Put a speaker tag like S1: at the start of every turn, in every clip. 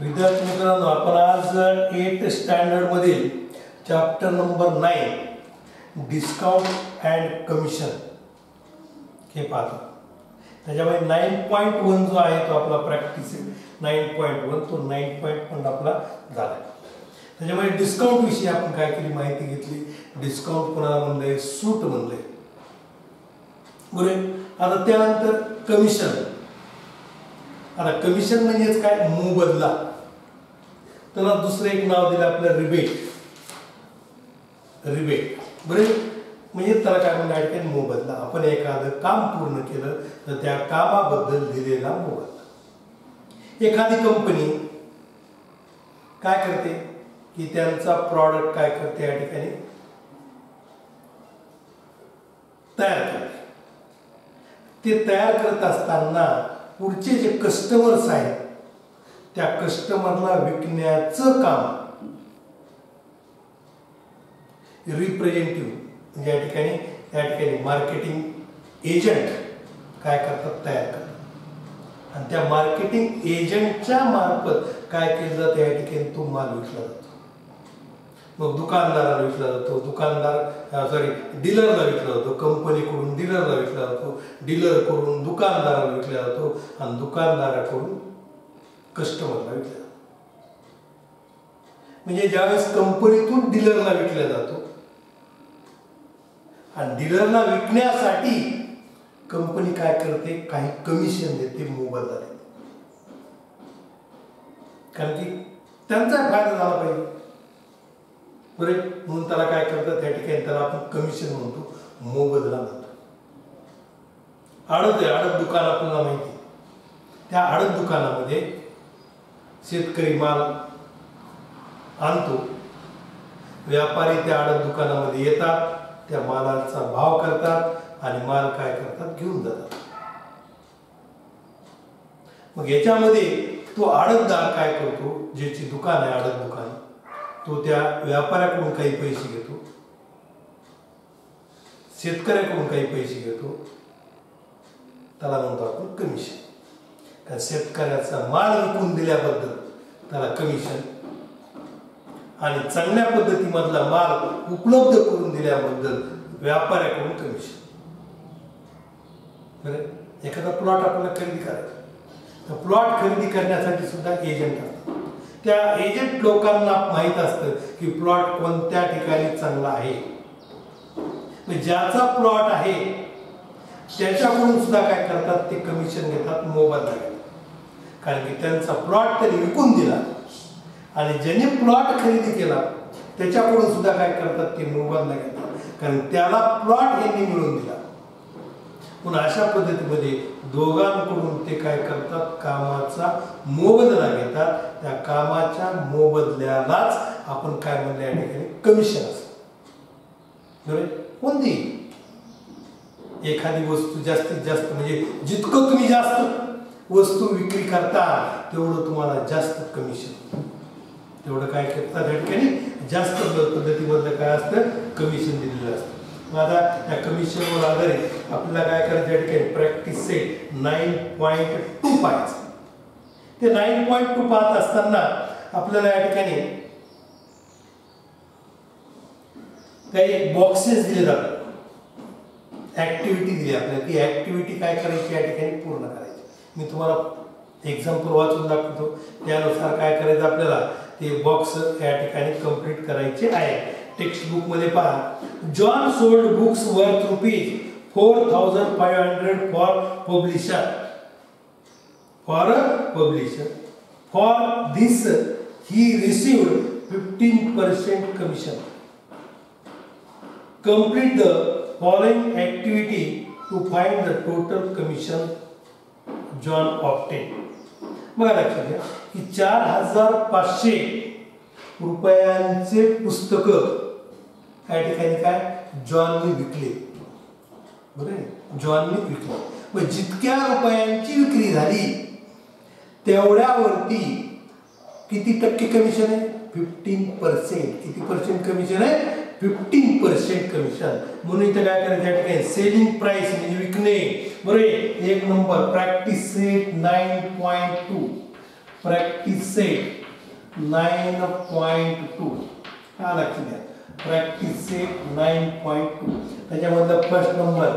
S1: विद्यार्थी मित्रांनो, आपण आज 8th स्टँडर्ड मधील chapter number 9 discount and commission हे पाहतो. त्याच्यामध्ये 9.1 जो आहे तो आपला प्रॅक्टिस आहे. 9.1 तो 9.1 आपला झाला. त्याच्यामध्ये डिस्काउंट विषयी आपण काय केली माहिती घेतली. डिस्काउंट कोणाला म्हणले, सूट म्हणले. बरोबर. आता त्यानंतर कमिशन. आता कमिशन म्हणजेच काय, मोबदला. त्याला दुसरं एक नाव दिलं आपलं रिबेट. रिबेट बरोबर. म्हणजे त्याला काय म्हणतात, मोबदला. आपण एखादं काम पूर्ण केलं तर त्या कामाबद्दल दिलेला मोबदला. एखादी कंपनी काय करते की त्यांचा प्रॉडक्ट काय करते या ठिकाणी तयार करते. ते तयार करत असताना पुढचे जे कस्टमर्स आहेत त्या कस्टमरला विकण्याचं काम रिप्रेझेंटेटिव्ह म्हणजे या ठिकाणी मार्केटिंग एजंट काय करतात, तयार करतात. आणि त्या मार्केटिंग एजंटच्या मार्फत काय केलं जातं, या ठिकाणी तो माल विकला जातो. मग दुकानदाराला विकला जातो, डीलरला विकला जातो, कंपनीकडून डीलरला विकला जातो, डीलरकडून दुकानदाराला विकला जातो आणि दुकानदाराकडून कस्टमरला विकला जातो. म्हणजे ज्यावेळेस कंपनीतून डीलरला विकला जातो आणि डीलरला विकण्यासाठी कंपनी काय करते, काही कमिशन देते, मोबदला देते. कारण की त्यांचा फायदा झाला पाहिजे. बरोबर. म्हणून त्याला काय करतात, त्या ठिकाणी त्याला आपण कमिशन म्हणतो, मोबदला म्हणतो. आडत आहे, आडत दुकान आपल्याला माहिती. त्या आडत दुकानामध्ये शेतकरी माल आणतो, व्यापारी त्या आडत दुकानामध्ये येतात, त्या मालाचा भाव करतात आणि माल काय करतात, घेऊन जातात. मग याच्यामध्ये तो आडतदार काय करतो, ज्याची दुकान आहे आडत दुकान, तो त्या व्यापाऱ्याकडून काही पैसे घेतो, शेतकऱ्याकडून काही पैसे घेतो. त्याला म्हणतो आपण कमिशन. कारण शेतकऱ्याचा माल विकून दिल्याबद्दल त्याला कमिशन आणि चांगल्या पद्धतीमधला माल उपलब्ध करून दिल्याबद्दल व्यापाऱ्याकडून कमिशन. बरं. एखादा प्लॉट आपल्याला खरेदी करायचा तर प्लॉट खरेदी करण्यासाठी सुद्धा एजंट असतात. त्या एजंट लोकांना माहित असतं की प्लॉट कोणत्या ठिकाणी चांगला आहे. ज्याचा प्लॉट आहे त्याच्याकडून सुद्धा काय करतात, ते कमिशन घेतात, मोबदला घेतात. कारण की त्यांचा प्लॉट त्यांनी विकून दिला आणि ज्याने प्लॉट खरेदी केला त्याच्याकडून सुद्धा काय करतात, ते मोबदला घेतात. कारण त्याला प्लॉट यांनी मिळवून दिला. पण अशा पद्धतीमध्ये दोघांकडून ते काय करतात, कामाचा मोबदला घेतात. त्या कामाच्या मोबदल्यालाच आपण काय म्हणले, या ठिकाणी कमिशन असतं. बरोबर. कोणती एखादी वस्तू जास्तीत जास्त म्हणजे जितकं तुम्ही जास्त वस्तू विक्री करता तेवढं तुम्हाला जास्त कमिशन, तेवढं काय करतात, या ठिकाणी जास्त पद्धतीमधलं काय असतं, कमिशन दिलेलं असतं. मग आता त्या कमिशनवर आधारित आपल्याला काय करायचं, या ठिकाणी प्रॅक्टिस सेट 9.2 पाहायचं. ते 9.2 पाहत असताना आपल्याला या ठिकाणी काही बॉक्सेस दिले जातात, ऍक्टिव्हिटी दिली आपल्याला. ती ऍक्टिव्हिटी काय करायची, या ठिकाणी पूर्ण करायची. मी तुम्हाला एक्झाम्पल वाचून दाखवतो. त्यानुसार काय करायचं आपल्याला, ते बॉक्स या ठिकाणी कंप्लीट करायचे आहे. टेक्स्ट बुक मध्ये पहा. John sold books worth ₹4,500 for publisher. For this he received 15% commission. Complete the following activity to find the total commission John obtained. बघा लक्षात घ्या की 4,500 रुपयांचे पुस्तक या ठिकाणी काय जॉनने विकले. बरोबर. जॉनने विकले. मग जितक्या रुपयांची विक्री झाली तेवढ्यावरती किती टक्के कमिशन आहे, 15%. किती पर्सेंट कमिशन आहे, 15% कमिशन. म्हणून इथे काय करायचं, या ठिकाणी सेलिंग प्राइस म्हणजे विकणे. बरोबर. एक number practice set 9.2. Practice set 9.2 हा लक्ष द्या. प्रॅक्टिस सेट 9.2 त्याच्यामधला फर्स्ट नंबर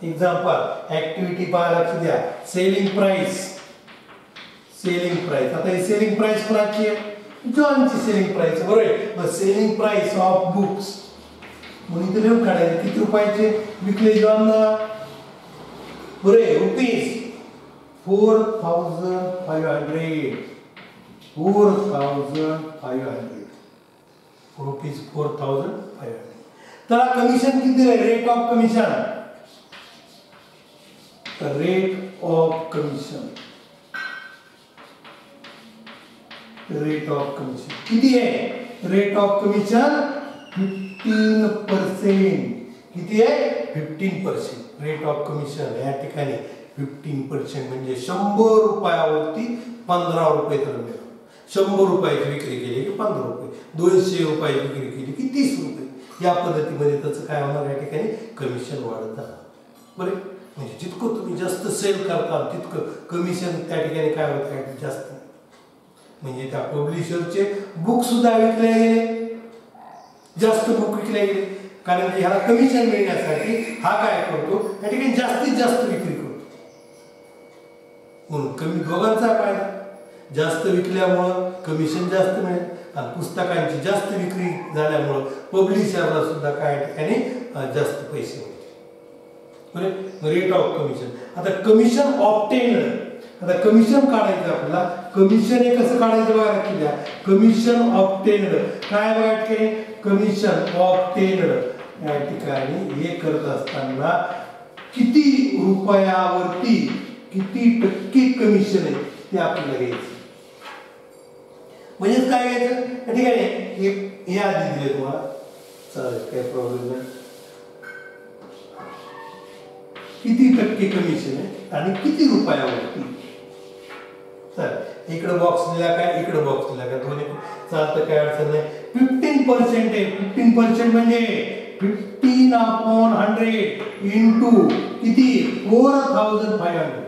S1: एक्झाम्पल ऍक्टिव्हिटी पहा, लक्ष द्या. Selling price. आता ही सेलिंग प्राइस कोणाची आहे? जॉनची सेलिंग प्राइस, बरोबर आहे. मग सेलिंग प्राइस ऑफ बुक्स म्हणून इथे लिहून काढायचे. किती रुपयाचे विकले जॉनला? बरोबर आहे, रुपीज 4,500. 4,500 रुपीज 4,500. त्याला कमिशन किती आहे? Rate of commission. Rate of commission किती आहे? Rate of commission 15%. किती आहे? 15%. रेट ऑफ कमिशन या ठिकाणी 15% म्हणजे 100 रुपयावरती 15 रुपये तर मिळेल. 100 रुपयाची विक्री केली की 15 रुपये, 200 रुपयाची विक्री केली की 30 रुपये. या पद्धतीमध्ये त्याचं काय होणार? या ठिकाणी कमिशन वाढत जाणार. बरे, म्हणजे जितकं तुम्ही जास्त सेल करता तितकं कमिशन त्या ठिकाणी काय होत आहे? जास्त. म्हणजे त्या पब्लिशरचे बुक सुद्धा विकले गेले, जास्त बुक विकले गेले, कारण की ह्याला कमिशन मिळण्यासाठी हा काय करतो? या ठिकाणी जास्तीत जास्त विक्री करतो. म्हणून कमी दोघांचा फायदा. जास्त विकल्यामुळं कमिशन जास्त मिळेल आणि पुस्तकांची जास्त विक्री झाल्यामुळं पब्लिशरला सुद्धा काय ठिकाणी जास्त पैसे मिळतील. Rate of commission. आता कमिशन ऑब्टेन्ड. आता कमिशन काढायचं आपल्याला. कमिशन हे कसं काढायचं बघा, लक्ष द्या. कमिशन ऑब्टेन्ड काय बघा, कमिशन ऑब्टेन्ड या ठिकाणी हे करत असताना किती रुपयावरती किती टक्के कमिशन आहे ते आपल्याला घ्यायचं. म्हणजे काय घ्यायचं या ठिकाणी? हे आधी दिले तुम्हाला, चालेल, काही प्रॉब्लेम नाही. किती टक्के कमिशन आहे आणि किती रुपयावरती. तर इकडे बॉक्स दिला काय, इकडे बॉक्स दिला काय, दोन्ही चालतं, काय अडचण नाही. 15% आहे. 15% म्हणजे 15/100 इंटू किती? 4,500.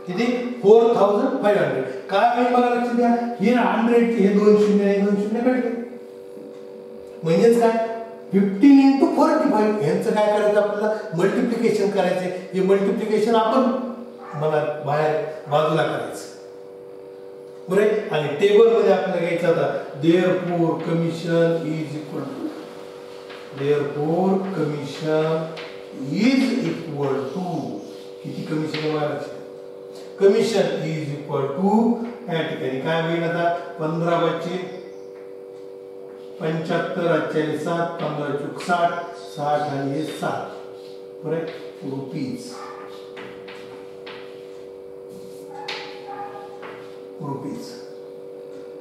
S1: किती? 4,500. काय होईल बघा, लक्ष द्या. हे 100 हे 2 शून्य हे 2 शून्य काढले, म्हणजेच काय 15 इंटू 45. यांचं काय करायचं आपल्याला? मल्टिप्लिकेशन करायचे. हे मल्टिप्लिकेशन आपण मला बाहेर बाजूला करायचं, बरोबर. आणि टेबल मध्ये आपल्याला घ्यायचं आता therefore commission is equal to किती कमिशन आहे? कमिशन इज इक्वल टू या ठिकाणी काय होईल आता? 15/75 45 7 15 60 60 आणि 7 बरोबर रुपीज.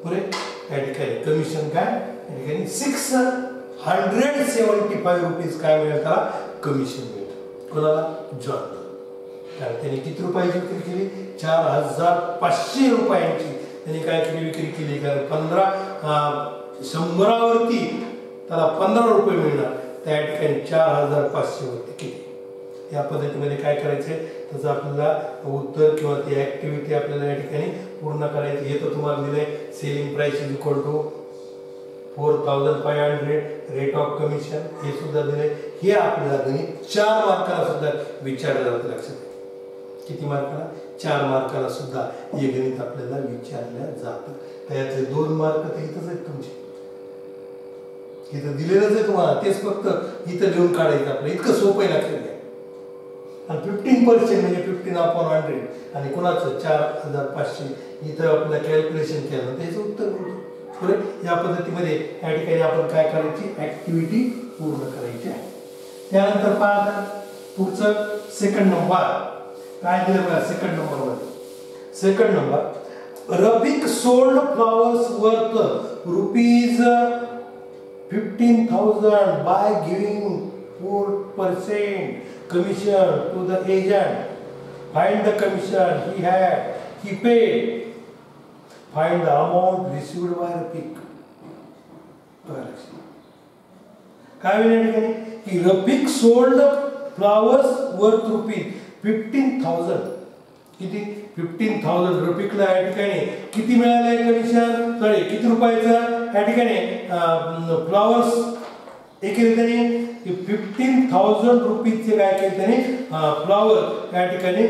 S1: बरोबर या ठिकाणी कमिशन काय? या ठिकाणी 675 रुपीज काय मिळेल? त्याला कमिशन मिळेल. कोणाला? जॉन. कारण त्याने किती रुपयाची विक्री केली? 4,500 रुपयांची त्यांनी काय केली? विक्री केली. कारण 100वरती त्याला 15 रुपये मिळणार. त्या ठिकाणी 4,500 वरती किती? या पद्धतीमध्ये काय करायचंय? त्याचं आपल्याला उत्तर किंवा ती ऍक्टिव्हिटी आपल्याला या ठिकाणी पूर्ण करायची. हे तर तुम्हाला दिलंय. Selling price is equal to 4,500 rate of commission हे सुद्धा दिले. हे आपल्याला गणित 4 मार्काला सुद्धा विचारलं जातं. लक्षात किती मार्काला? 4 मार्काला सुद्धा हे गणित आपल्याला विचारलं जातं. त्यातले 2 मार्क तर इथंच आहेत तुमचे, इथं दिलेलंच आहे तुम्हाला. तेच फक्त इथं लिहून काढायचं आपलं. इतकं सोपं आहे, लक्षात घ्या. आणि 15% म्हणजे 15/100 आणि कुणाचं 4,500 इथं आपल्याला कॅल्क्युलेशन केलं त्याचं उत्तर मिळतं. बरोबर. या पद्धतीमध्ये या ठिकाणी आपण काय करायची? ऍक्टिव्हिटी पूर्ण करायची आहे. त्यानंतर पहा पुढचं सेकंड नंबर काय दिलं बघा. Second number Rafiq sold flowers worth ₹15,000 by giving 4% commission to the agent. Find the commission he paid. Find the amount received by Rafik. काय म्हणाले की रफिक सोल्ड फ्लॉवर्स वर्थ ₹15,000 किती 15,000 रफिकला या ठिकाणी किती मिळाले कमिशन, सॉरी किती रुपयाचं या ठिकाणी फ्लावर्स केले त्यांनी 15,000 रुपीजचे काय केले त्यांनी फ्लावर या ठिकाणी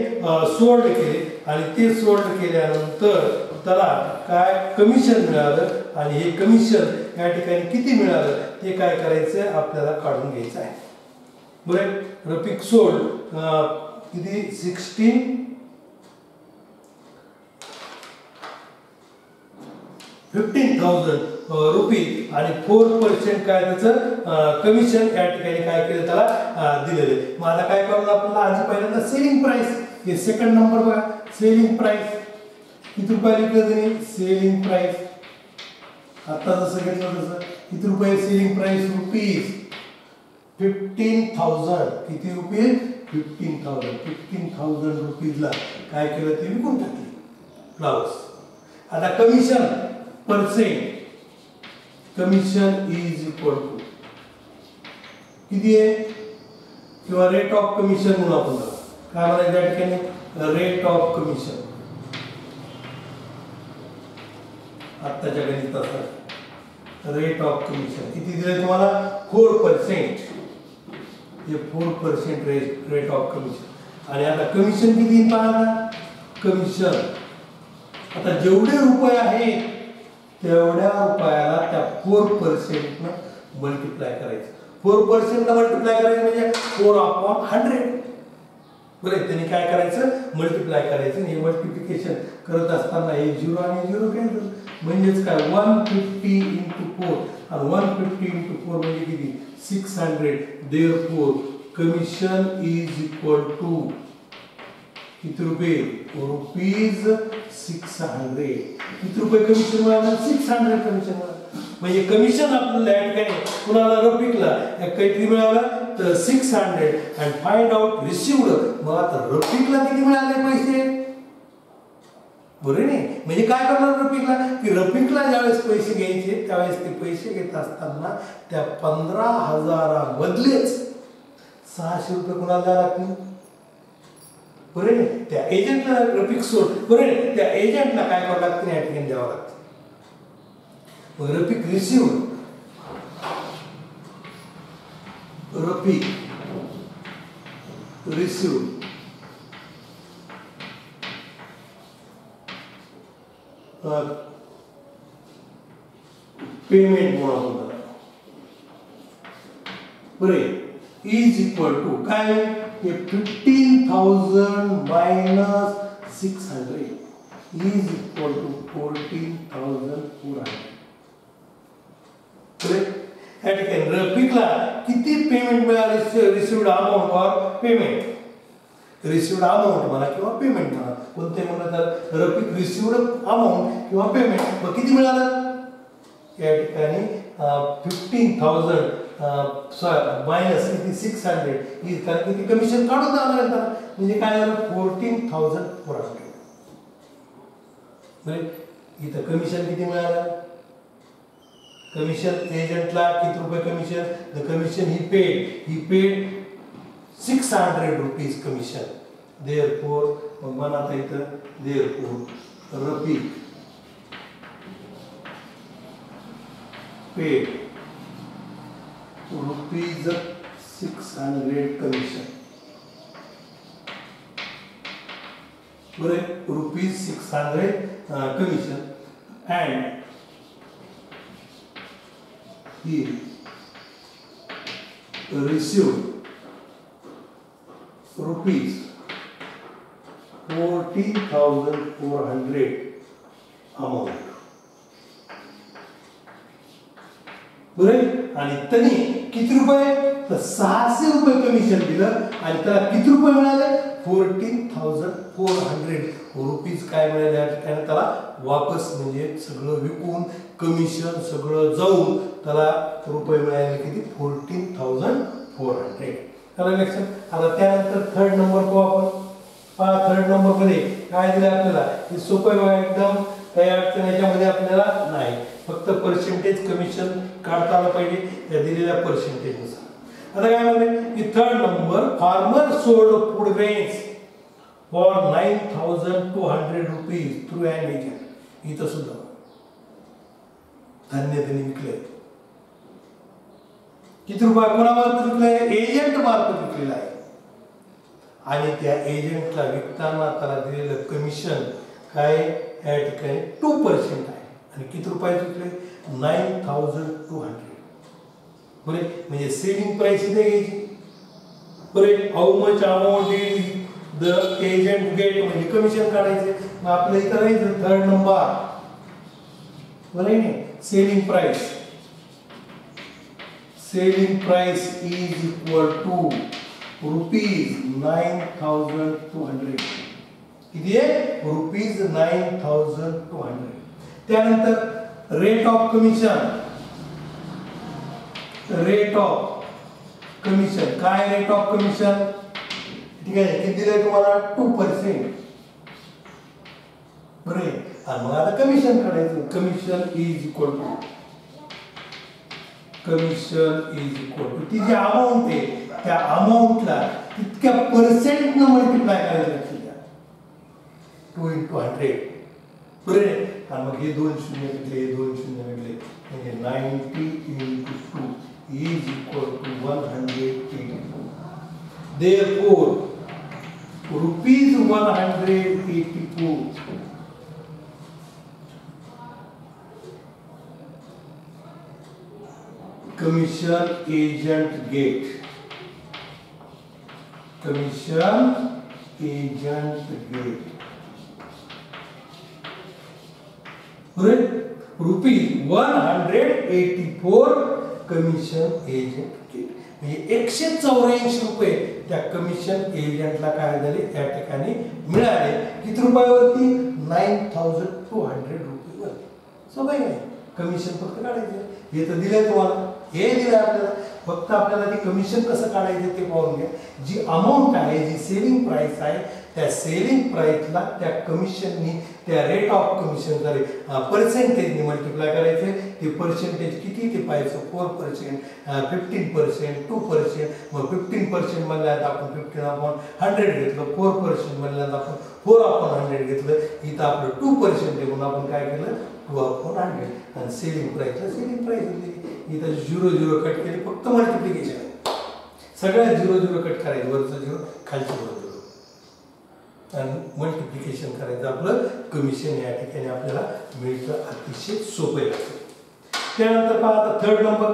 S1: सोल्ड केले आणि ते सोल्ड केल्यानंतर त्याला काय कमिशन मिळालं आणि हे कमिशन या ठिकाणी किती मिळालं ते काय करायचं आपल्याला काढून घ्यायचं आहे. बरं रफिक सोल्ड किती 15,000 रुपये आणि 4% काय त्याचं कमिशन या ठिकाणी काय केलं त्याला दिलेले. मग आता काय करू आपल्याला आधी पहिल्यांदा सेलिंग प्राइस हे सेकंड नंबर बघा. सेलिंग प्राइस किती रुपये लिहिलं त्यांनी सेलिंग प्राइस आता जसं घेतलं तसं किती रुपये सेलिंग प्राइस रुपीज 15,000 किती रुपये 15,000 रुपीजला काय केलं ते विकून टाकले फ्लावर्स. आता commission percent commission is equal to किती आहे किंवा रेट ऑफ कमिशन म्हणून आपण काय म्हणायचं या ठिकाणी रेट ऑफ कमिशन आत्ताच्या गणितात रेट ऑफ कमिशन किती दिले तुम्हाला 4%. हे 4% रेट ऑफ कमिशन आणि आता कमिशन किती पाहता कमिशन आता जेवढे रुपये आहेत तेवढ्या रुपयाला त्या 4% ने मल्टिप्लाय करायचं. 4% ने मल्टिप्लाय करायचं म्हणजे 4/100. बरं त्यांनी काय करायचं मल्टिप्लाय करायचं. हे मल्टिप्लिकेशन करत असताना हे 0 आणि 0 केलं म्हणजेच काय 150 × 4 आणि 150 × 4 म्हणजे किती 600. Therefore commission is equal to किती रुपये रुपीज 600. किती रुपये कमिशन मिळालं 600 कमिशन मिळालं. म्हणजे कमिशन आपल्याला या ठिकाणी कुणाला रफिकला किती मिळालं तर 600 अँड फाइंड आउट रिसिव्ड. मग आता रफिकला किती मिळाले पैसे बरोबर नाही. म्हणजे काय करणार रफिकला की रफिकला ज्यावेळेस पैसे घ्यायचे त्यावेळेस ते पैसे घेत असताना त्या 15,000 मधलेच 600 रुपये कुणाला द्यावे लागतील बरोबर नाही. त्या एजंटला रफिक सोड बरोबर नाही त्या एजंटला काय करावं लागतं या ठिकाणी द्यावं लागतं. मग Rafiq received Rafiq received payment म्हणून होता बरे इज इक्वल टू काय हे 15,000 - 600 इज इक्वल टू 14,400. बरे या ठिकाणी रफिकला किती पेमेंट मिळाले received amount or payment received amount म्हणा किंवा पेमेंट म्हणा कोणते म्हणलं तर रफिक रिसिव्ड अमाउंट किंवा पेमेंट मग किती मिळालं या ठिकाणी 15,000 मायनस किती 600 ही कारण किती कमिशन काढून द्यावं लागतं म्हणजे काय झालं 14,400. बरे इथं कमिशन किती मिळालं कमिशन एजंटला किती रुपये commission the commission he paid 600 rupees commission. Therefore मग म्हणता इथं therefore Rafiq paid rupees 600 commission. बरे rupees 600 commission and he received rupees 14,400 amount. बरे आणि त्यांनी किती रुपये तर 600 रुपये कमिशन दिलं आणि त्याला किती रुपये मिळाले 14,400 रुपीज काय मिळाले या ठिकाणी त्याला वापस म्हणजे सगळं विकून कमिशन सगळं जाऊन त्याला रुपये मिळाले किती 14,400. त्याला लक्षात. आता त्यानंतर थर्ड नंबर को आपण पहा. थर्ड नंबर मध्ये काय दिलं आपल्याला हे सोपं आहे एकदम काही अडचण याच्यामध्ये आपल्याला नाही फक्त पर्सेंटेज कमिशन काढता आलं पाहिजे त्या दिलेल्या पर्सेंटेज नुसार. आता काय म्हणले की third number farmer sold food grains for 9,200 rupees through an agent. इथं सुद्धा धान्य त्यांनी विकले. किती रुपये कोणामार्फत विकले? एजंट मार्फत विकलेला आहे. आणि त्या एजंटला विकताना त्याला दिलेलं कमिशन काय या ठिकाणी 2% आहे. आणि किती रुपयात विकले? 9,200. बरे, म्हणजे सेलिंग प्राइस इथे घ्यायची. बरे, how much amount is the agent get, म्हणजे कमिशन काढायचे. मग आपल्या इथं राहायचं थर्ड नंबर. बरे नाही, selling price. Selling price is equal to rupees 9,200. किती आहे? रुपीज 9,200. त्यानंतर rate of commission. Rate of commission काय? रेट ऑफ कमिशन ठीक आहे, किती दिलंय तुम्हाला? 2%. बरे, आणि मग आता कमिशन काढायचं. कमिशन इज इक्वल टू ती जी अमाऊंट आहे त्या अमाऊंटला तितक्या पर्सेंट न मल्टिप्लाय करायचं. लक्षात घ्या, 2 into 100. बरे, आणि मग हे 2 शून्य घेतले, 2 शून्य घेतले, म्हणजे 90 into 2 is equal to 182. Therefore, rupees 182 commission agent gate. Commission agent gate. Rupees 184 commission agent get. म्हणजे 184 रुपये त्या कमिशन एजंटला काय झाले या ठिकाणी मिळाले. किती रुपयावरती? 9,200 रुपये. सोपं आहे. कमिशन फक्त काढायचं. हे तर दिलंय तुम्हाला, हे दिलं आपल्याला. फक्त आपल्याला ते कमिशन कसं काढायचं ते पाहून घ्या. जी अमाऊंट आहे, जी सेलिंग प्राइस आहे, त्या सेलिंग प्राइसला त्या कमिशननी त्या रेट ऑफ कमिशन पर्सेंटेजने मल्टिप्लाय करायचे. ते पर्सेंटेज किती ते पाहायचं. 4%, 15%, 2%. मग 15% म्हणल्यात आपण 15/100 घेतलं. 4% म्हणल्यात आपण 4/100 घेतलं. इथं आपलं 2% म्हणून आपण काय केलं? 2/100. आणि सेलिंग प्राइसला सेलिंग प्राइस होती. इथं 0 कट केले. फक्त मल्टिप्लिकेशन. सगळ्या 0 कट करायचं. वरचं 0, खालचं 0 आणि मल्टिप्लिकेशन करायचं. आपलं कमिशन या ठिकाणी आपल्याला मिळतं. अतिशय सोपं आहे. त्यानंतर पहा आता third number.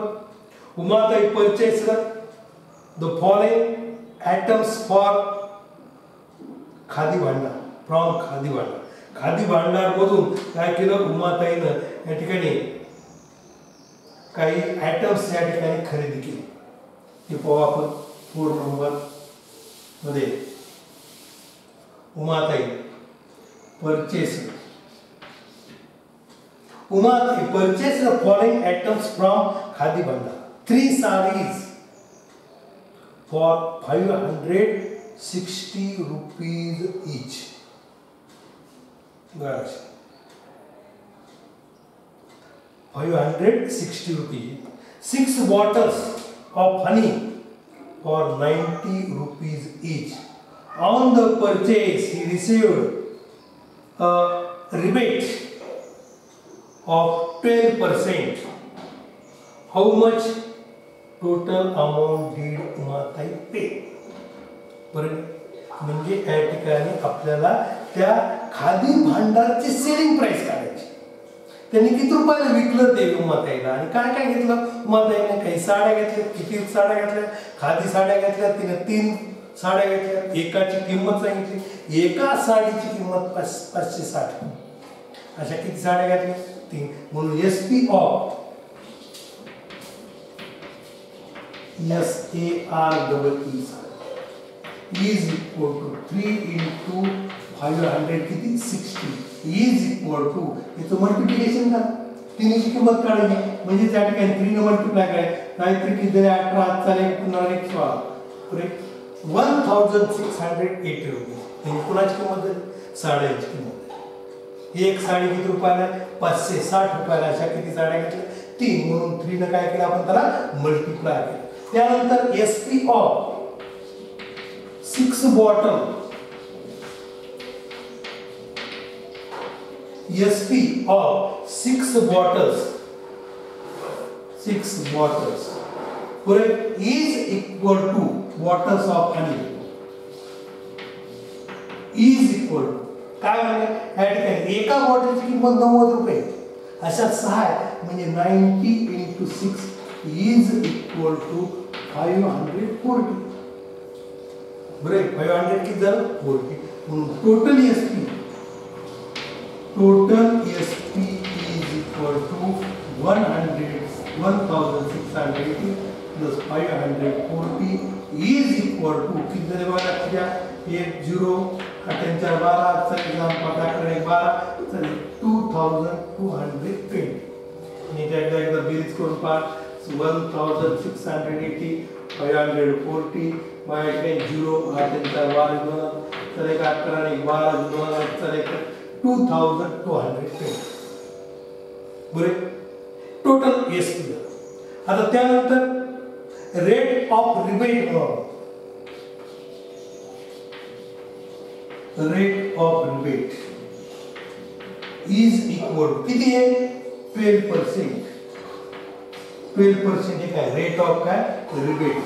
S1: Umatai purchase the following items for Khadi Bhandar. From Khadi भांडार. खादी भांडार मधून काय केलं? उमाताईनं या ठिकाणी काही आयटम्स या ठिकाणी खरेदी केली. ते पाहू आपण 4 नंबर मध्ये. Umatai purchase. Umatai purchase the following items from Khadi Bhandar. 3 sarees for 560 rupees each. 560 rupees. 6 bottles of honey for 90 rupees each. On the purchase, he received a rebate of 12%. How much total amount did Umatai pay? म्हणजे या ठिकाणी आपल्याला त्या khadi भांडारची selling price काढायची. त्यांनी किती रुपयाला विकलं ते उमाताईला आणि काय काय घेतलं. उमाताईने काही साड्या घेतल्या. किती साड्या घेतल्या? खादी साड्या घेतल्या. तिने 3 साड्या घेतल्या. एकाची किंमत सांगितली. एका साडीची किंमत 560. अशा किती साड्या घेतल्या? 3. म्हणून SP of SAREE is equal to 3 into 500 किती? 60 is equal to याचं मल्टिप्लिकेशन करा. 3 ची किंमत काढायची म्हणजे त्या ठिकाणी 3 ने मल्टिप्लाय करायचं. नाहीतर किती झाले? 18 चालेल. पुन्हा 16. 1680 रुपये. म्हणजे कुणाची किंमत आहे? साड्यांची किंमत आहे. एक साडी किती रुपयाला? 560 रुपयाला. अशा किती साड्या घेतल्या? 3. म्हणून 3 ने काय केलं आपण? त्याला मल्टिप्लाय केलं. त्यानंतर SP of 6 bottle SP of 6 bottles correct is equal to bottles of honey is equal to काय म्हणजे एका बॉटलची किंमत 90 रुपये अशा 6 आहे म्हणजे 90 into 6 is equal to 540 बरोबर 500 किती झालं 40 म्हणून total SP is equal to 1680 plus 540 is equal to किती झाले बघा लक्षात 1 0 8 4 12 चा एग्जाम पटाकडे 12 चल 2220 आणि त्याला एकदा बेरीज करून पहा 1680 540 मायनस 0 8 4 12 चल एक 11 आणि 12 2 चल एक 2220 बरोबर टोटल एसपी आता त्यानंतर rate of rebate is equal to किती आहे 12% हे काय रेट ऑफ काय रिबेट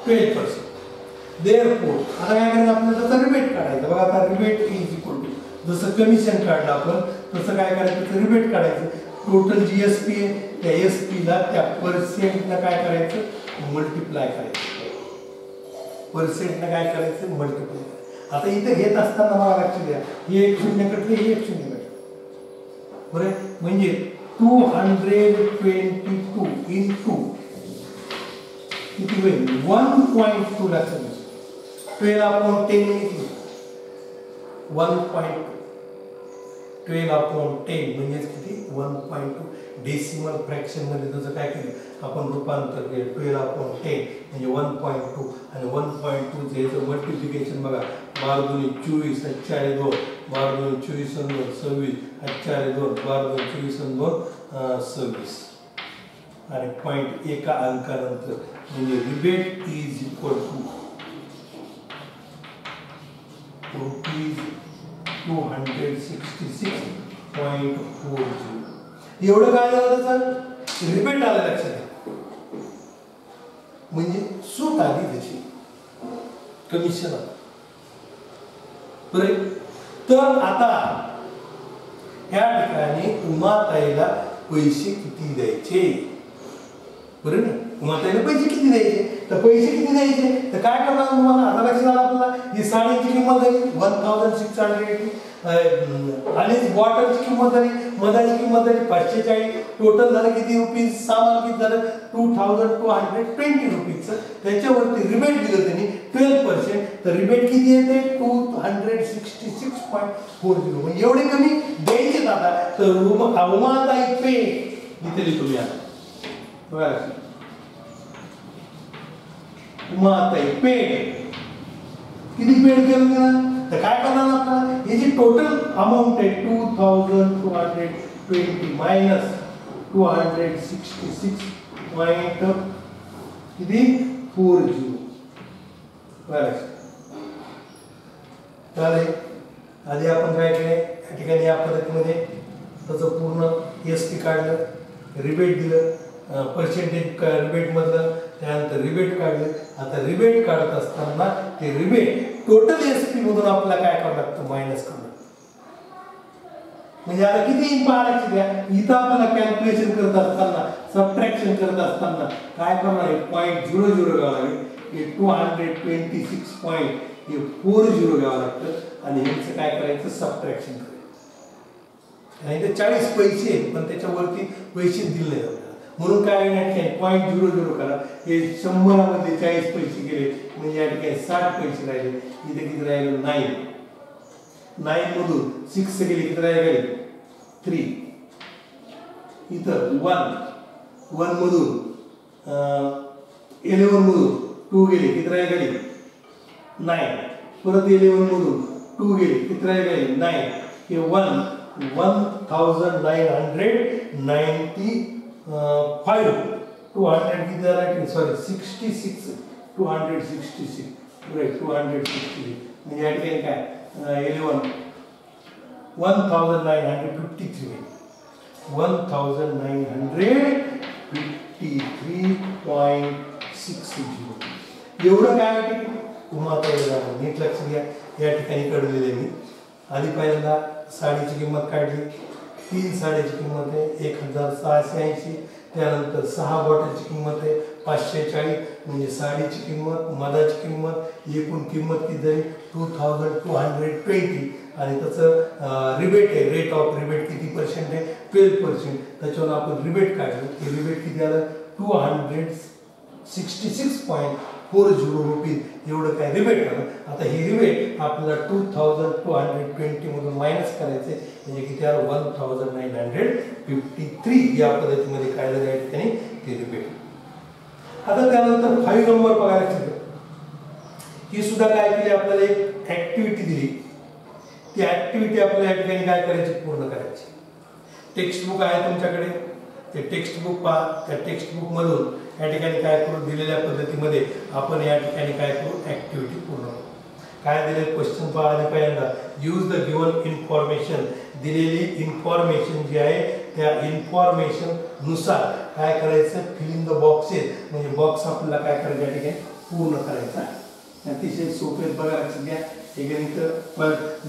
S1: 12% therefore आता काय करायचं आपल्याला त्याचा रिबेट काढायचा बघा आता रिबेट इज इक्वल टू जसं कमिशन काढलं आपण तसं काय करायचं त्याचं रिबेट काढायचं टोटल जीएसपी आहे त्या एसपी ला त्या पर्सेंटला काय करायचं मल्टिप्लाय करायचं पर्सेंटला काय करायचं मल्टिप्लाय आता इथे घेत असताना मला लक्षात द्या हे एक शून्य कटले हे एक शून्य कटले बरोबर म्हणजे 222 into किती होईल 1.2 लक्षात घ्या 12/10 किती 1.2 12/10 म्हणजे किती 1.2 डेसिमल फ्रॅक्शन मध्ये जसं काय केलं आपण रूपांतर केलं 12/10 म्हणजे 1.2 आणि 1.2 चे याचं मल्टिप्लिकेशन बघा 12 दूनी 24 4 2 12 दूनी 24 2 26 4 2 12 दूनी 24 2 26 आणि पॉइंट एका अंकानंतर म्हणजे rebate is equal to rupees 266.40 एवढं काय झालं त्याचं रिबेट आलं लक्षात म्हणजे सूट आली त्याची कमिशन आलं बरं तर आता या ठिकाणी उमाताईला पैसे किती द्यायचे बरं ना उमाताईला पैसे किती द्यायचे तर पैसे किती द्यायचे तर काय करणार तुम्हाला आता लक्षात आलं आपल्याला ही साडीची किंमत आहे 1680 आणि बॉटलची किंमत झाली मधाची किंमत झाली 540 टोटल झालं किती रुपीज सामान किती झालं 2220 रुपीजचं त्याच्यावरती रिबेट दिलं त्यांनी 12% तर रिबेट किती येते 266.40 म्हणजे एवढे कमी द्यायचे आता तर उमाताई पे इथे लिहितो मी आता बघा उमाताई पे किती पेड केलं ना तर काय करणार आपल्याला हे जी टोटल अमाउंट आहे 2220 मायनस 266 पॉइंट किती 40 बरं चालेल आधी आपण काय केले या ठिकाणी या पद्धतीमध्ये त्याचं पूर्ण एसपी काढलं रिबेट दिलं पर्सेंटेज रिबेट मधलं त्यानंतर रिबेट काढलं आता रिबेट काढत असताना ते रिबेट टोटल एसपी मधून आपल्याला काय करावं लागतं मायनस करावं म्हणजे आता किती इन पहा लक्ष द्या इथं आपल्याला कॅल्क्युलेशन करत असताना सबट्रॅक्शन करत असताना काय करणार आहे 0.00 घ्यावं लागेल हे 226.40 घ्यावं लागतं आणि ह्याचं काय करायचं सबट्रॅक्शन करायचं आणि ते 40 पैसे पण त्याच्यावरती पैसे दिले नाही आपल्याला म्हणून काय या ठिकाणी 0.00 करा हे 100 मध्ये 40 पैसे गेले म्हणजे या ठिकाणी 60 पैसे राहिले इथे किती राहिले 9 मधून 6 गेले किती राहिले 3 इथं 1 मधून 11 मधून 2 गेले किती राहिले 9 परत 11 मधून 2 गेले किती राहिले 9 हे 1995 200 किती झाला सॉरी 66 266 राईट 266 म्हणजे या ठिकाणी काय 11 1953 1953.60 एवढं काय आहे तुम्हाला नीट लक्ष घ्या या ठिकाणी कडलेले मी आधी पहिल्यांदा साडीची किंमत काढली 3 साडीची किंमत आहे 1680 त्यानंतर 6 बॉटलची किंमत आहे 540 म्हणजे साडीची किंमत मधाची किंमत एकूण किंमत किती झाली 2220 आणि त्याचं रिबेट आहे रेट ऑफ रिबेट किती पर्सेंट आहे 12% त्याच्यावर आपण रिबेट काढलं ते रिबेट किती आलं 266.40 रुपीज एवढं काय रिबेट आलं आता हे रिबेट आपल्याला 2220 मधून मायनस करायचे म्हणजे किती आलं 1953 या पद्धतीमध्ये काय झालं या ठिकाणी ते रिबेट आता त्यानंतर 5 नंबर बघायचं ही सुद्धा काय केली आपल्याला एक ऍक्टिव्हिटी दिली ती ऍक्टिव्हिटी आपल्याला या ठिकाणी काय करायची पूर्ण करायची टेक्स्ट बुक आहे तुमच्याकडे ते टेक्स्ट बुक पहा त्या टेक्स्ट बुक मधून या ठिकाणी काय करू दिलेल्या पद्धतीमध्ये आपण या ठिकाणी काय करू ऍक्टिव्हिटी पूर्ण करू काय दिले क्वेश्चन पहा आणि पहिल्यांदा यूज द गिवन इन्फॉर्मेशन दिलेली इन्फॉर्मेशन जी आहे त्या इन्फॉर्मेशन नुसार काय करायचं फिल इन द बॉक्सेस म्हणजे बॉक्स आपल्याला काय करायचं या ठिकाणी पूर्ण करायचा अतिशय सोपे बघा लक्षात घ्या हे गणित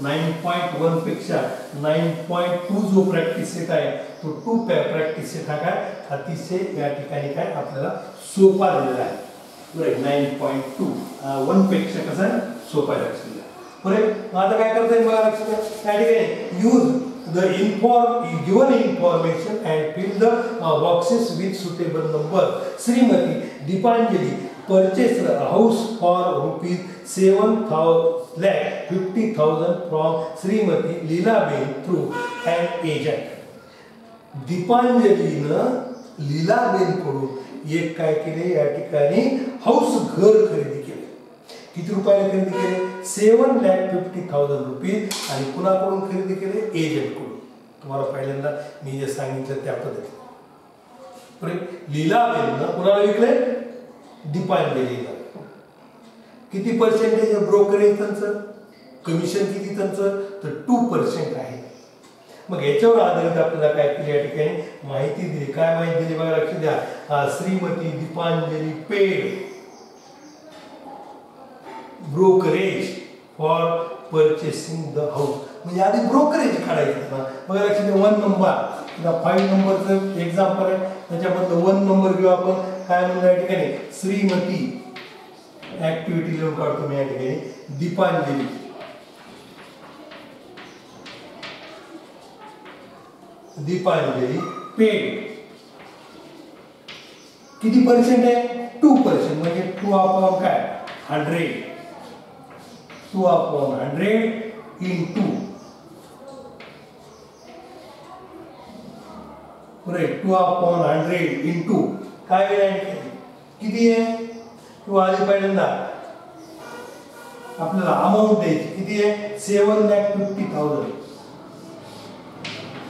S1: 9.1 पेक्षा 9.2 जो प्रॅक्टिस सेट आहे तो 2 प्रॅक्टिस सेट हा काय अतिशय या ठिकाणी काय आपल्याला सोपा दिलेला आहे बरोबर 9.2 1 पेक्षा कसा सोपा लक्षात घ्या बरोबर आता काय करता येईल बघा लक्षात घ्या त्या ठिकाणी use the given information and fill the boxes with suitable number Srimati Deepanjali purchased a house for ₹7,50,000 from Srimati Leelaben through an agent दीपांजलीनं लीलाबेन कडून एक काय केले या ठिकाणी हाऊस घर खरेदी केले किती रुपयाला खरेदी केले 7,50,000 रुपये आणि कुणाकडून खरेदी केले एजंट कडून तुम्हाला पहिल्यांदा मी जे सांगितलं त्या पद्धतीने लीलाबेननं कुणाला विकले दीपांजलीला किती पर्सेंटेज ब्रोकरेज त्यांचं कमिशन किती त्यांचं तर 2% आहे मग याच्यावर आधारित आपल्याला काय केले या ठिकाणी माहिती दिली काय माहिती दिली बघा लक्ष द्या Shrimati Deepanjali paid brokerage for purchasing the house म्हणजे आधी ब्रोकरेज काढायचं ना बघा लक्ष द्या 1 नंबर 5 नंबरचं एक्झाम्पल आहे त्याच्यामधलं 1 नंबर घेऊ आपण काय म्हणलं या ठिकाणी श्रीमती ऍक्टिव्हिटी लिहून काढतो मी या ठिकाणी दीपांजली पेड किती पर्सेंट आहे 2% म्हणजे 2 अपॉन काय 100 2 upon 100 into 2 upon 100 into काय किती आहे तू आधी पहिल्यांदा आपल्याला अमाउंट द्यायची किती आहे 7,50,000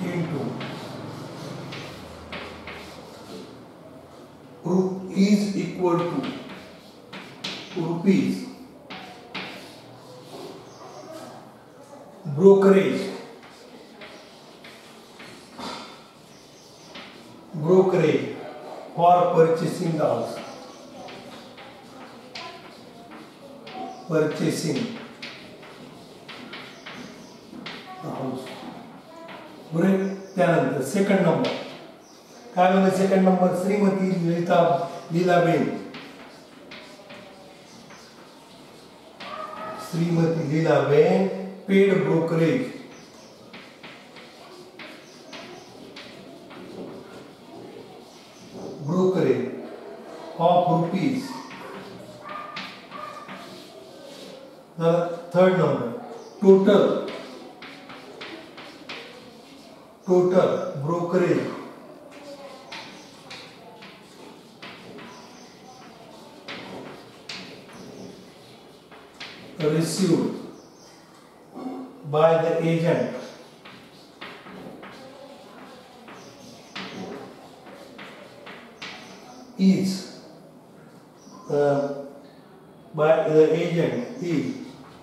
S1: into is equal to rupees brokerage for purchasing the house बरोबर त्यानंतर सेकंड नंबर काय म्हणजे second number Shrimati Leelaben paid brokerage of rupees. The third number total brokerage received by the agent is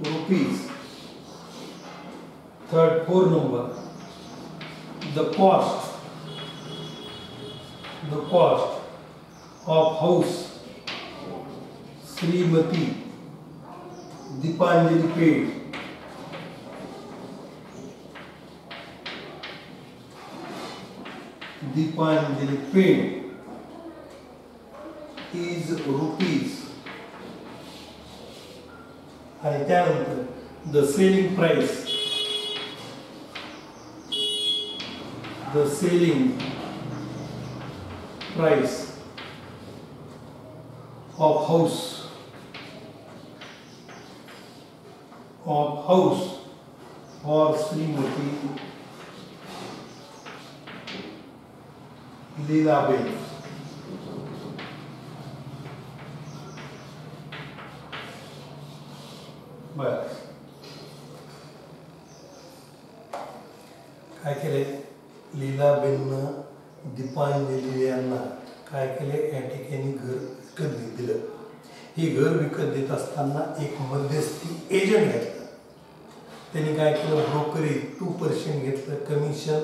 S1: rupees. Third, 4 number cost of house Srimati Deepanjali paid is rupees, आणि त्यानंतर the selling price of house for Srimati Leelaben. बस काय केले, लीलाबेननं दीपांजली यांना काय केले, या ठिकाणी घर विकत दिलं. हे घर विकत देत असताना एक मध्यस्थी एजंट घेतला. त्यांनी काय केलं, ब्रोकरेज 2% घेतलं, कमिशन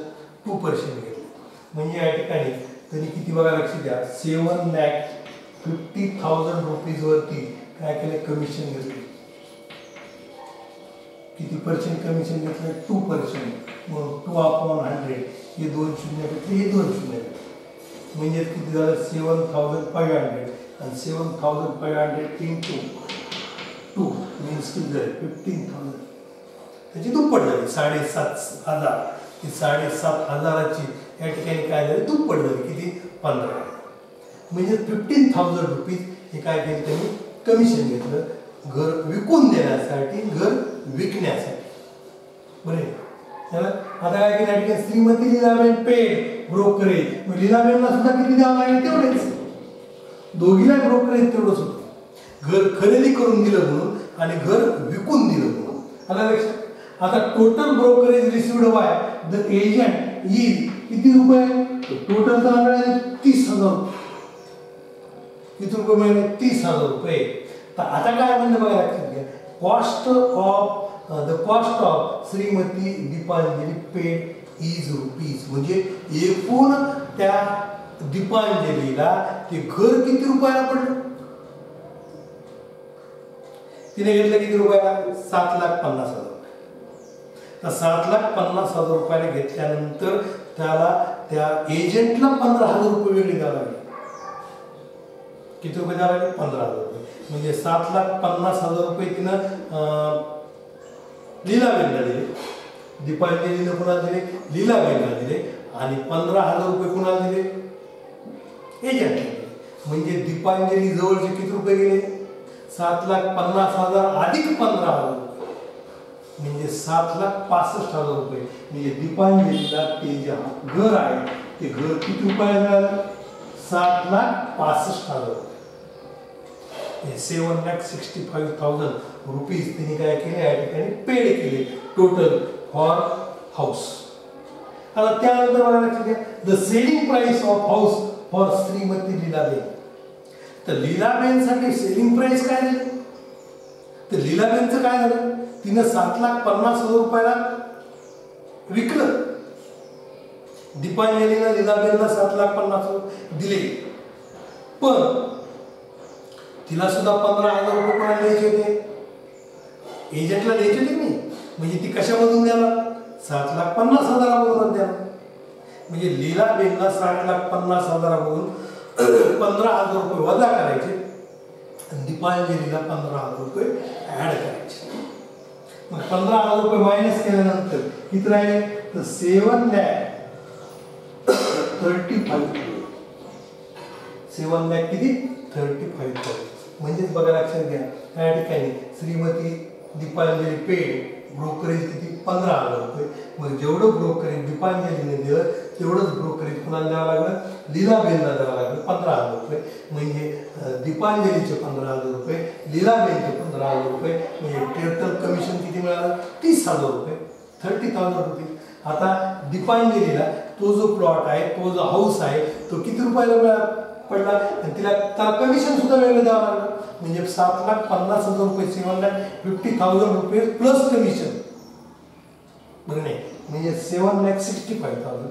S1: 2% घेतलं. म्हणजे या ठिकाणी त्यांनी किती बघा, लक्ष द्या, 7,50,000 रुपीज वरती काय केलं, कमिशन घेतलं. किती पर्सेंट कमिशन घेतलं, 2%. मग 2/100 हे 2 शून्य घेतले, हे 2 शून्य घेतले. म्हणजे किती झालं, 7,500. आणि 7,500 into 2 मीन्स किती झाले, 15,000. त्याची दुप्पट झाली, 7,500. ती 7,500ची या ठिकाणी काय झाली, दुप्पट झाली. किती, 15. म्हणजे 15,000 रुपीज हे काय केलं, त्यांनी कमिशन घेतलं घर विकून देण्यासाठी, घर विकण्यासाठी. बरे, आता काय केलं, या ठिकाणी श्रीमती लीलाबेन पेड ब्रोकरेज. मग लीलाबेनला सुद्धा किती द्यावं लागेल, तेवढेच. दोघीला ब्रोकरेज तेवढंच होतं. घर खरेदी करून दिलं म्हणून आणि घर विकून दिलं म्हणून. आलं लक्षात. आता total brokerage received by the agent is किती रुपये, टोटल तर मिळाले 30,000. किती रुपये मिळाले, 30,000 रुपये. तर आता काय म्हणलं बघा, लक्षात घ्या, the cost of Shrimati Deepanjali paid is rupees. म्हणजे एकूण त्या दीपांजलीला ते घर किती रुपयाला पडलं, तिने घेतलं किती रुपयाला, 7,50,000. तर 7,50,000 रुपयाला घेतल्यानंतर त्याला त्या एजंटला 15,000 रुपये वेगळे द्यावे लागले. किती रुपये द्यावे लागले, 15,000 रुपये. म्हणजे 7,50,000 रुपये तिनं लीलाबेनला दिले, दीपांजलीनं कुणाला दिले, लीलाबेनला दिले. आणि 15,000 रुपये कुणाला दिले, एजंटला. म्हणजे दीपांजली जवळचे किती रुपये गेले, 7,50,000 अधिक 15,000 रुपये, म्हणजे 7,65,000 रुपये. म्हणजे दीपांजलीला ते जे घर आहे ते घर किती रुपयाला मिळालं, 7,65,000 रुपये. 7,65,000 रुपीज तिने काय केले, या ठिकाणी पेड केले टोटल फॉर हाऊस. आता त्यानंतर मला लक्षात घ्या, the selling price of house for Shrimati Leelaben. तर लीलाबेनसाठी सेलिंग प्राइस काय झाली, तर लीलाबेनचं काय झालं, तिनं 7,50,000 रुपयाला विकलं. दीपांजलीला लीलाबेनला 7,50,000 दिले, पण तिला सुद्धा 15,000 रुपये कोणाला द्यायचे होते, एजंटला द्यायचे होते नाही. म्हणजे ती कशामधून द्याला, 7,50,000 द्याला. म्हणजे लीलाबेनला 7,50,000 15,000 रुपये वजा करायचे आणि दीपांजलीला 15,000 रुपये ऍड करायचे. मग 15,000 रुपये मायनस केल्यानंतर किती राहिले, तर 7,35,000. 7 लाख किती, 35,000. म्हणजेच बघा, लक्षात घ्या, या ठिकाणी श्रीमती दीपांजली पेड ब्रोकरेज किती, 15,000 रुपये. मग जेवढं ब्रोकरेज दीपांजलीने दिलं तेवढंच ब्रोकरेज कुणाला द्यावं लागलं, लीलाबेनला द्यावं लागलं, 15,000 रुपये. म्हणजे दीपांजलीचे 15,000 रुपये, लीलाबेनचे 15,000 रुपये. म्हणजे टोटल कमिशन किती मिळालं, 30,000 रुपये, 30,000 रुपये. आता दीपांजलीला तो जो प्लॉट आहे, तो जो हाऊस आहे, तो किती रुपयाला पडला, आणि तिला कमिशन सुद्धा वेगळं द्यावं लागलं. म्हणजे 7,50,000 रुपये, 7,50,000 रुपये प्लस कमिशन. बरं नाही, म्हणजे 7,65,000.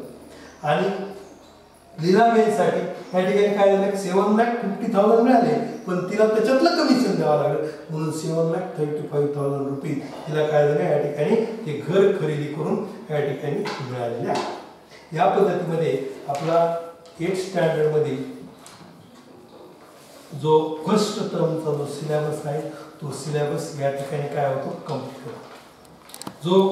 S1: आणि लीलाबाईंसाठी या ठिकाणी काय झालं 7,50,000 मिळाले, पण तिला त्याच्यातलं कमिशन द्यावं लागलं म्हणून 7,35,000 रुपये तिला काय झालं या ठिकाणी ते घर खरेदी करून या ठिकाणी मिळालेले आहे. या पद्धतीमध्ये आपला 8th स्टँडर्ड मधील जो फर्स्ट टर्मचा जो सिलेबस आहे तो सिलेबस या ठिकाणी काय होतो कंप्लीट होतो. जो